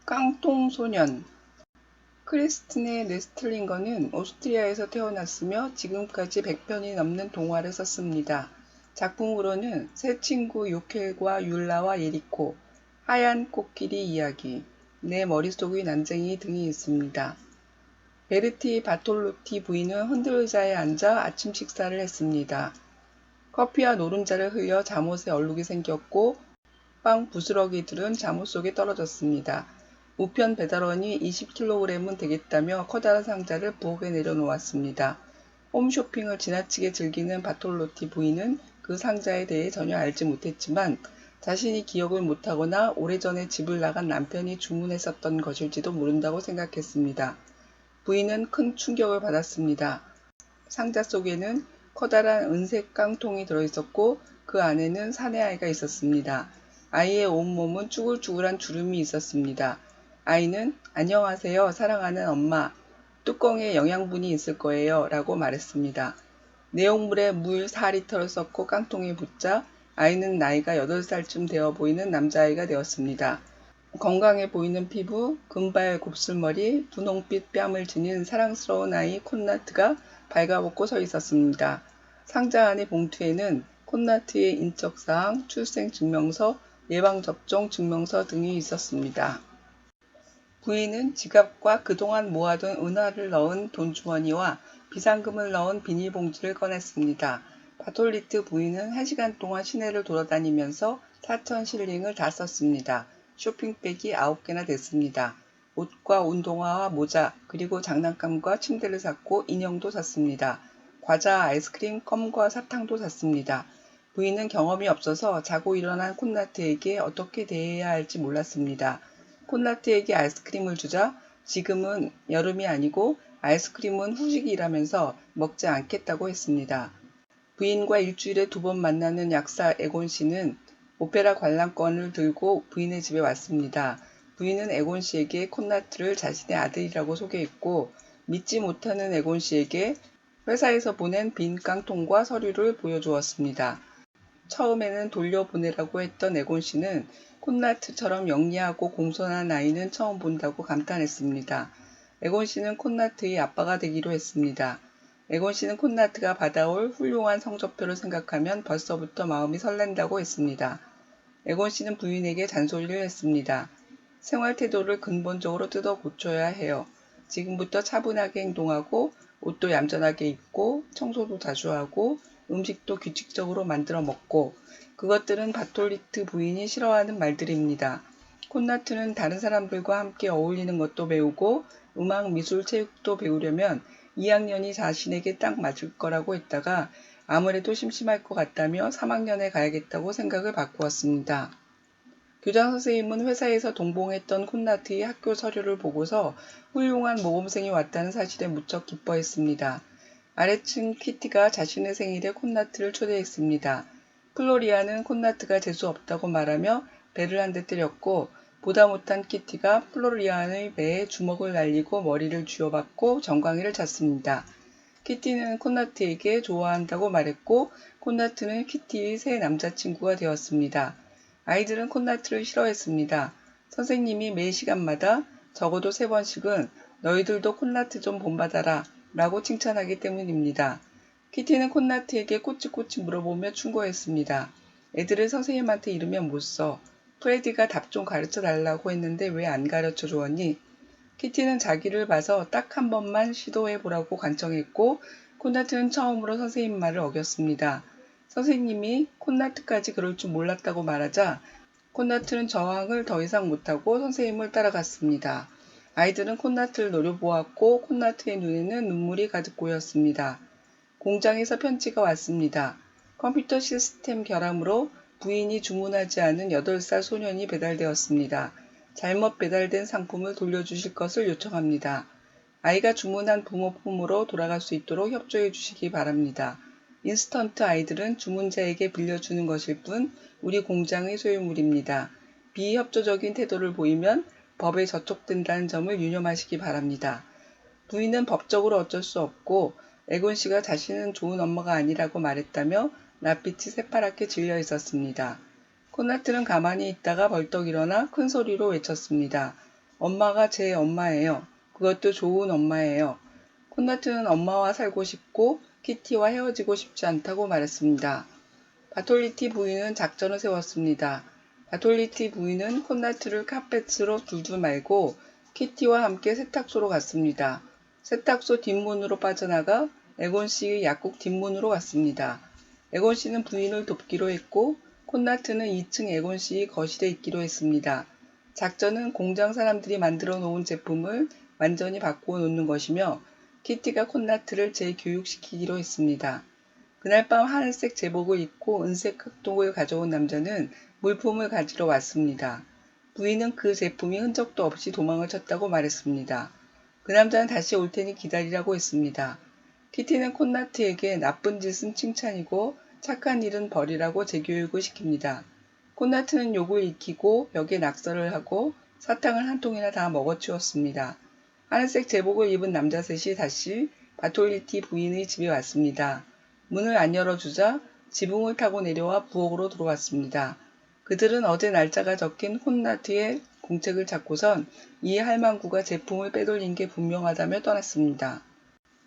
깡통소년. 크리스틴네 네스틀링거는 오스트리아에서 태어났으며 지금까지 100편이 넘는 동화를 썼습니다. 작품으로는 새 친구 요켈과 율라와 예리코, 하얀 코끼리 이야기, 내 머릿속의 난쟁이 등이 있습니다. 베르티 바톨로티 부인은 흔들의자에 앉아 아침 식사를 했습니다. 커피와 노른자를 흘려 잠옷에 얼룩이 생겼고 빵 부스러기들은 잠옷 속에 떨어졌습니다. 우편 배달원이 20kg은 되겠다며 커다란 상자를 부엌에 내려놓았습니다. 홈쇼핑을 지나치게 즐기는 바톨로티 부인은 그 상자에 대해 전혀 알지 못했지만 자신이 기억을 못하거나 오래전에 집을 나간 남편이 주문했었던 것일지도 모른다고 생각했습니다. 부인은 큰 충격을 받았습니다. 상자 속에는 커다란 은색 깡통이 들어있었고 그 안에는 사내아이가 있었습니다. 아이의 온몸은 쭈글쭈글한 주름이 있었습니다. 아이는 안녕하세요 사랑하는 엄마, 뚜껑에 영양분이 있을 거예요 라고 말했습니다. 내용물에 물 4리터를 섞고 깡통에 붓자 아이는 나이가 8살쯤 되어 보이는 남자아이가 되었습니다. 건강해 보이는 피부, 금발 곱슬머리, 분홍빛 뺨을 지닌 사랑스러운 아이 콘나트가 발가벗고 서 있었습니다. 상자 안의 봉투에는 콘나트의 인적사항, 출생증명서, 예방접종 증명서 등이 있었습니다. 부인은 지갑과 그동안 모아둔 은화를 넣은 돈주머니와 비상금을 넣은 비닐봉지를 꺼냈습니다. 바톨리트 부인은 1시간 동안 시내를 돌아다니면서 4,000실링을 다 썼습니다. 쇼핑백이 9개나 됐습니다. 옷과 운동화와 모자, 그리고 장난감과 침대를 샀고 인형도 샀습니다. 과자, 아이스크림, 껌과 사탕도 샀습니다. 부인은 경험이 없어서 자고 일어난 콘나트에게 어떻게 대해야 할지 몰랐습니다. 콘나트에게 아이스크림을 주자 지금은 여름이 아니고 아이스크림은 후식이라면서 먹지 않겠다고 했습니다. 부인과 일주일에 2번 만나는 약사 에곤 씨는 오페라 관람권을 들고 부인의 집에 왔습니다. 부인은 에곤 씨에게 콘나트를 자신의 아들이라고 소개했고 믿지 못하는 에곤 씨에게 회사에서 보낸 빈 깡통과 서류를 보여주었습니다. 처음에는 돌려보내라고 했던 에곤 씨는 콘나트처럼 영리하고 공손한 아이는 처음 본다고 감탄했습니다. 에곤 씨는 콘나트의 아빠가 되기로 했습니다. 에곤 씨는 콘나트가 받아올 훌륭한 성적표를 생각하면 벌써부터 마음이 설렌다고 했습니다. 에곤 씨는 부인에게 잔소리를 했습니다. 생활 태도를 근본적으로 뜯어 고쳐야 해요. 지금부터 차분하게 행동하고 옷도 얌전하게 입고 청소도 자주 하고 음식도 규칙적으로 만들어 먹고. 그것들은 바톨리트 부인이 싫어하는 말들입니다. 콘나트는 다른 사람들과 함께 어울리는 것도 배우고 음악, 미술, 체육도 배우려면 2학년이 자신에게 딱 맞을 거라고 했다가 아무래도 심심할 것 같다며 3학년에 가야겠다고 생각을 바꾸었습니다. 교장 선생님은 회사에서 동봉했던 콘나트의 학교 서류를 보고서 훌륭한 모범생이 왔다는 사실에 무척 기뻐했습니다. 아래층 키티가 자신의 생일에 콘나트를 초대했습니다. 플로리아는 콘나트가 재수 없다고 말하며 배를 한 대 때렸고 보다 못한 키티가 플로리아의 배에 주먹을 날리고 머리를 쥐어박고 정강이를 찼습니다. 키티는 콘나트에게 좋아한다고 말했고 콘나트는 키티의 새 남자친구가 되었습니다. 아이들은 콘나트를 싫어했습니다. 선생님이 매 시간마다 적어도 3번씩은 너희들도 콘나트 좀 본받아라 라고 칭찬하기 때문입니다. 키티는 콘나트에게 꼬치꼬치 물어보며 충고했습니다. 애들을 선생님한테 이르면 못 써. 프레디가 답 좀 가르쳐 달라고 했는데 왜 안 가르쳐 주었니? 키티는 자기를 봐서 딱 한 번만 시도해 보라고 간청했고 콘나트는 처음으로 선생님 말을 어겼습니다. 선생님이 콘나트까지 그럴 줄 몰랐다고 말하자 콘나트는 저항을 더 이상 못하고 선생님을 따라갔습니다. 아이들은 콘나트를 노려보았고 콘나트의 눈에는 눈물이 가득 고였습니다. 공장에서 편지가 왔습니다. 컴퓨터 시스템 결함으로 부인이 주문하지 않은 8살 소년이 배달되었습니다. 잘못 배달된 상품을 돌려주실 것을 요청합니다. 아이가 주문한 부모품으로 돌아갈 수 있도록 협조해 주시기 바랍니다. 인스턴트 아이들은 주문자에게 빌려주는 것일 뿐 우리 공장의 소유물입니다. 비협조적인 태도를 보이면 법에 저촉된다는 점을 유념하시기 바랍니다. 부인은 법적으로 어쩔 수 없고 에곤 씨가 자신은 좋은 엄마가 아니라고 말했다며 낯빛이 새파랗게 질려 있었습니다. 콘나트는 가만히 있다가 벌떡 일어나 큰 소리로 외쳤습니다. 엄마가 제 엄마예요. 그것도 좋은 엄마예요. 콘나트는 엄마와 살고 싶고 키티와 헤어지고 싶지 않다고 말했습니다. 바톨리티 부인은 작전을 세웠습니다. 바톨리티 부인은 콘나트를 카펫으로 둘둘 말고 키티와 함께 세탁소로 갔습니다. 세탁소 뒷문으로 빠져나가 에곤 씨의 약국 뒷문으로 갔습니다. 에곤 씨는 부인을 돕기로 했고 콘나트는 2층 에곤 씨의 거실에 있기로 했습니다. 작전은 공장 사람들이 만들어 놓은 제품을 완전히 바꾸어 놓는 것이며 키티가 콘나트를 재교육시키기로 했습니다. 그날 밤 하늘색 제복을 입고 은색 흑독을 가져온 남자는 물품을 가지러 왔습니다. 부인은 그 제품이 흔적도 없이 도망을 쳤다고 말했습니다. 그 남자는 다시 올 테니 기다리라고 했습니다. 키티는 콘나트에게 나쁜 짓은 칭찬이고 착한 일은 벌이라고 재교육을 시킵니다. 콘나트는 욕을 익히고 벽에 낙서를 하고 사탕을 한 통이나 다 먹어치웠습니다. 하늘색 제복을 입은 남자 셋이 다시 바톨리티 부인의 집에 왔습니다. 문을 안 열어주자 지붕을 타고 내려와 부엌으로 들어왔습니다. 그들은 어제 날짜가 적힌 콘나트의 공책을 찾고선 이 할망구가 제품을 빼돌린 게 분명하다며 떠났습니다.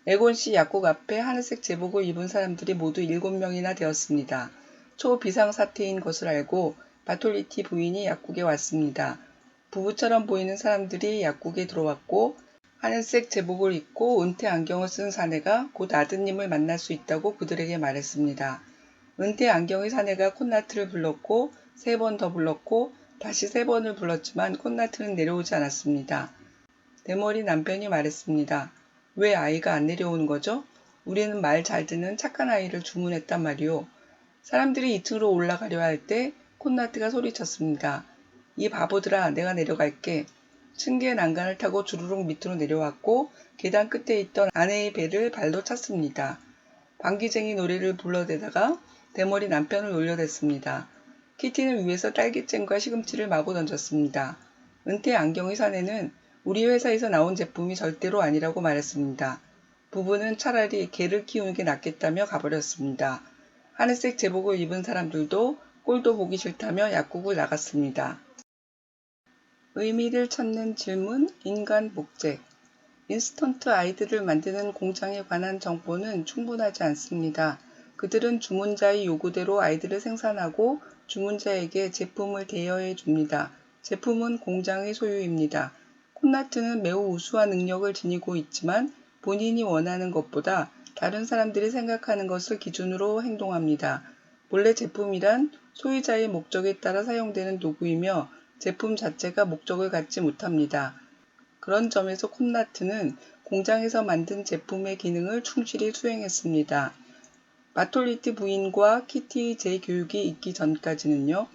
에곤 씨 약국 앞에 하늘색 제복을 입은 사람들이 모두 7명이나 되었습니다. 초비상사태인 것을 알고 바톨리티 부인이 약국에 왔습니다. 부부처럼 보이는 사람들이 약국에 들어왔고 하늘색 제복을 입고 은퇴 안경을 쓴 사내가 곧 아드님을 만날 수 있다고 그들에게 말했습니다. 은퇴 안경의 사내가 콘나트를 불렀고 3번 더 불렀고 다시 3번을 불렀지만 콘나트는 내려오지 않았습니다. 대머리 남편이 말했습니다. 왜 아이가 안 내려오는 거죠? 우리는 말 잘 듣는 착한 아이를 주문했단 말이오. 사람들이 2층으로 올라가려 할 때 콘나트가 소리쳤습니다. 이 바보들아, 내가 내려갈게. 층계 난간을 타고 주르륵 밑으로 내려왔고 계단 끝에 있던 아내의 배를 발로 찼습니다. 방귀쟁이 노래를 불러대다가 대머리 남편을 놀려댔습니다. 키티는 위에서 딸기잼과 시금치를 마구 던졌습니다. 은퇴 안경의 사내는 우리 회사에서 나온 제품이 절대로 아니라고 말했습니다. 부부는 차라리 개를 키우는 게 낫겠다며 가버렸습니다. 하늘색 제복을 입은 사람들도 꼴도 보기 싫다며 약국을 나갔습니다. 의미를 찾는 질문, 인간 복제. 인스턴트 아이들을 만드는 공장에 관한 정보는 충분하지 않습니다. 그들은 주문자의 요구대로 아이들을 생산하고 주문자에게 제품을 대여해 줍니다. 제품은 공장의 소유입니다. 콘나트는 매우 우수한 능력을 지니고 있지만 본인이 원하는 것보다 다른 사람들이 생각하는 것을 기준으로 행동합니다. 본래 제품이란 소유자의 목적에 따라 사용되는 도구이며 제품 자체가 목적을 갖지 못합니다. 그런 점에서 콘나트는 공장에서 만든 제품의 기능을 충실히 수행했습니다. 바톨리티 부인과 키티의 재교육이 있기 전까지는요.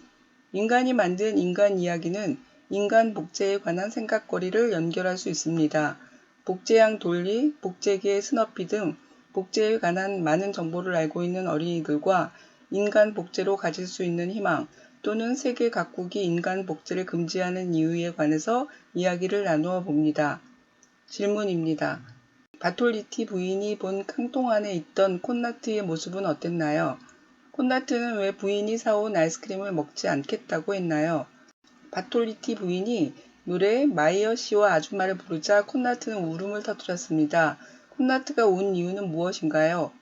인간이 만든 인간 이야기는 인간 복제에 관한 생각거리를 연결할 수 있습니다. 복제양 돌리, 복제기의 스너피 등 복제에 관한 많은 정보를 알고 있는 어린이들과 인간 복제로 가질 수 있는 희망 또는 세계 각국이 인간 복제를 금지하는 이유에 관해서 이야기를 나누어 봅니다. 질문입니다. 바톨리티 부인이 본 깡통 안에 있던 콘나트의 모습은 어땠나요? 콘나트는 왜 부인이 사온 아이스크림을 먹지 않겠다고 했나요? 바톨리티 부인이 노래 마이어 씨와 아줌마를 부르자 콘나트는 울음을 터뜨렸습니다. 콘나트가 운 이유는 무엇인가요?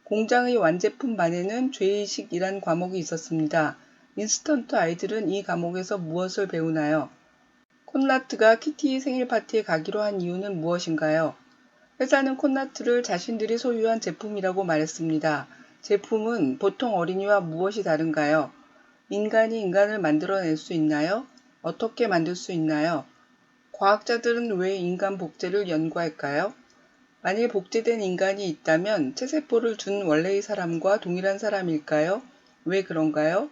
공장의 완제품 반에는 죄의식이란 과목이 있었습니다. 인스턴트 아이들은 이 과목에서 무엇을 배우나요? 콘나트가 키티의 생일 파티에 가기로 한 이유는 무엇인가요? 회사는 콘나트를 자신들이 소유한 제품이라고 말했습니다. 제품은 보통 어린이와 무엇이 다른가요? 인간이 인간을 만들어낼 수 있나요? 어떻게 만들 수 있나요? 과학자들은 왜 인간 복제를 연구할까요? 만일 복제된 인간이 있다면 체세포를 준 원래의 사람과 동일한 사람일까요? 왜 그런가요?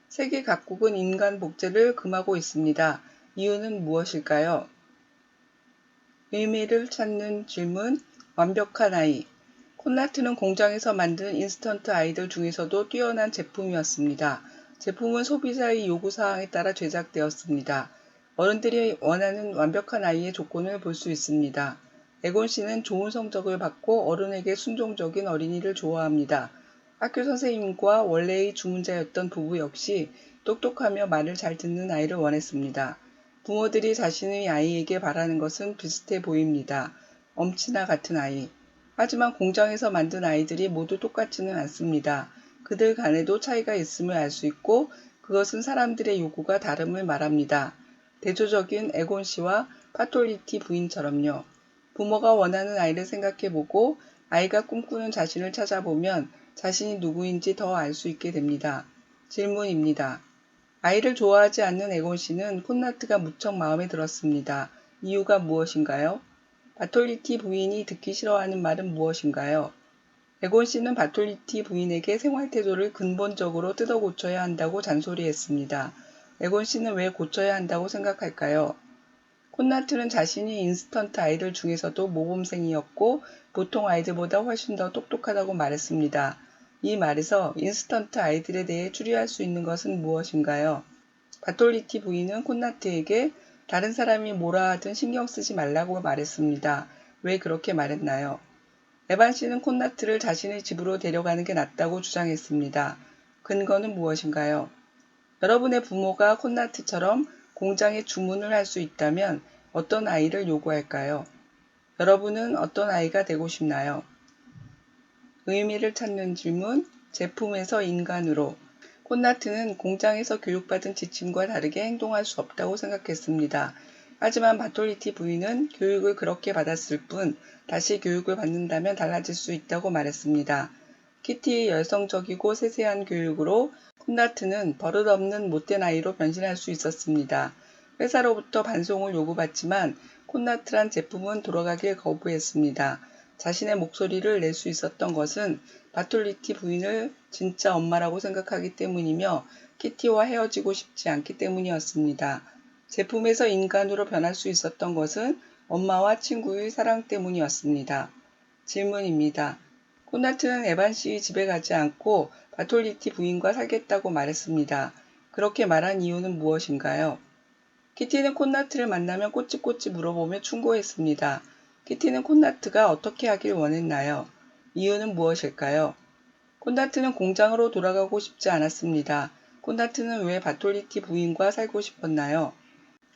세계 각국은 인간 복제를 금하고 있습니다. 이유는 무엇일까요? 의미를 찾는 질문, 완벽한 아이. 콘나트는 공장에서 만든 인스턴트 아이들 중에서도 뛰어난 제품이었습니다. 제품은 소비자의 요구사항에 따라 제작되었습니다. 어른들이 원하는 완벽한 아이의 조건을 볼 수 있습니다. 에곤 씨는 좋은 성적을 받고 어른에게 순종적인 어린이를 좋아합니다. 학교 선생님과 원래의 주문자였던 부부 역시 똑똑하며 말을 잘 듣는 아이를 원했습니다. 부모들이 자신의 아이에게 바라는 것은 비슷해 보입니다. 엄치나 같은 아이. 하지만 공장에서 만든 아이들이 모두 똑같지는 않습니다. 그들 간에도 차이가 있음을 알 수 있고 그것은 사람들의 요구가 다름을 말합니다. 대조적인 에곤 씨와 파톨리티 부인처럼요. 부모가 원하는 아이를 생각해보고 아이가 꿈꾸는 자신을 찾아보면 자신이 누구인지 더 알 수 있게 됩니다. 질문입니다. 아이를 좋아하지 않는 에곤 씨는 콘나트가 무척 마음에 들었습니다. 이유가 무엇인가요? 바톨리티 부인이 듣기 싫어하는 말은 무엇인가요? 에곤 씨는 바톨리티 부인에게 생활 태도를 근본적으로 뜯어 고쳐야 한다고 잔소리했습니다. 에곤 씨는 왜 고쳐야 한다고 생각할까요? 콘나트는 자신이 인스턴트 아이들 중에서도 모범생이었고 보통 아이들보다 훨씬 더 똑똑하다고 말했습니다. 이 말에서 인스턴트 아이들에 대해 추리할 수 있는 것은 무엇인가요? 바톨리티 부인은 콘나트에게 다른 사람이 뭐라 하든 신경 쓰지 말라고 말했습니다. 왜 그렇게 말했나요? 에반 씨는 콘나트를 자신의 집으로 데려가는 게 낫다고 주장했습니다. 근거는 무엇인가요? 여러분의 부모가 콘나트처럼 공장에 주문을 할 수 있다면 어떤 아이를 요구할까요? 여러분은 어떤 아이가 되고 싶나요? 의미를 찾는 질문, 제품에서 인간으로. 콘나트는 공장에서 교육받은 지침과 다르게 행동할 수 없다고 생각했습니다. 하지만 바톨리티 부인은 교육을 그렇게 받았을 뿐 다시 교육을 받는다면 달라질 수 있다고 말했습니다. 키티의 열성적이고 세세한 교육으로 콘나트는 버릇없는 못된 아이로 변신할 수 있었습니다. 회사로부터 반송을 요구받지만 콘나트란 제품은 돌아가길 거부했습니다. 자신의 목소리를 낼 수 있었던 것은 바톨리티 부인을 진짜 엄마라고 생각하기 때문이며 키티와 헤어지고 싶지 않기 때문이었습니다. 제품에서 인간으로 변할 수 있었던 것은 엄마와 친구의 사랑 때문이었습니다. 질문입니다. 콘나트는 에반 씨의 집에 가지 않고 바톨리티 부인과 살겠다고 말했습니다. 그렇게 말한 이유는 무엇인가요? 키티는 콘나트를 만나면 꼬치꼬치 물어보며 충고했습니다. 키티는 콘나트가 어떻게 하길 원했나요? 이유는 무엇일까요? 콘나트는 공장으로 돌아가고 싶지 않았습니다. 콘나트는 왜 바톨리티 부인과 살고 싶었나요?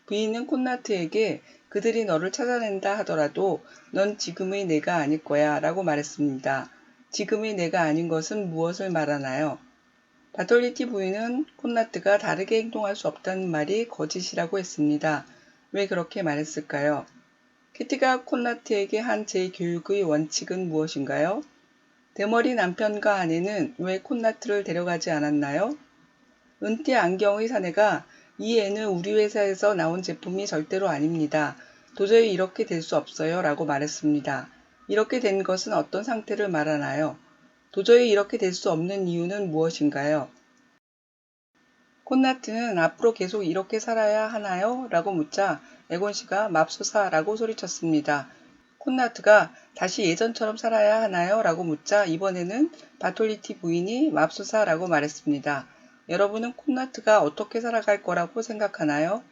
부인은 콘나트에게 그들이 너를 찾아낸다 하더라도 넌 지금의 내가 아닐 거야 라고 말했습니다. 지금의 내가 아닌 것은 무엇을 말하나요? 바톨리티 부인은 콘나트가 다르게 행동할 수 없다는 말이 거짓이라고 했습니다. 왜 그렇게 말했을까요? 키티가 콘나트에게 한 제 교육의 원칙은 무엇인가요? 대머리 남편과 아내는 왜 콘나트를 데려가지 않았나요? 은퇴 안경의 사내가 이 애는 우리 회사에서 나온 제품이 절대로 아닙니다. 도저히 이렇게 될 수 없어요 라고 말했습니다. 이렇게 된 것은 어떤 상태를 말하나요? 도저히 이렇게 될 수 없는 이유는 무엇인가요? 콘나트는 앞으로 계속 이렇게 살아야 하나요? 라고 묻자 에곤 씨가 맙소사 라고 소리쳤습니다. 콘나트가 다시 예전처럼 살아야 하나요? 라고 묻자 이번에는 바톨리티 부인이 맙소사 라고 말했습니다. 여러분은 콘나트가 어떻게 살아갈 거라고 생각하나요?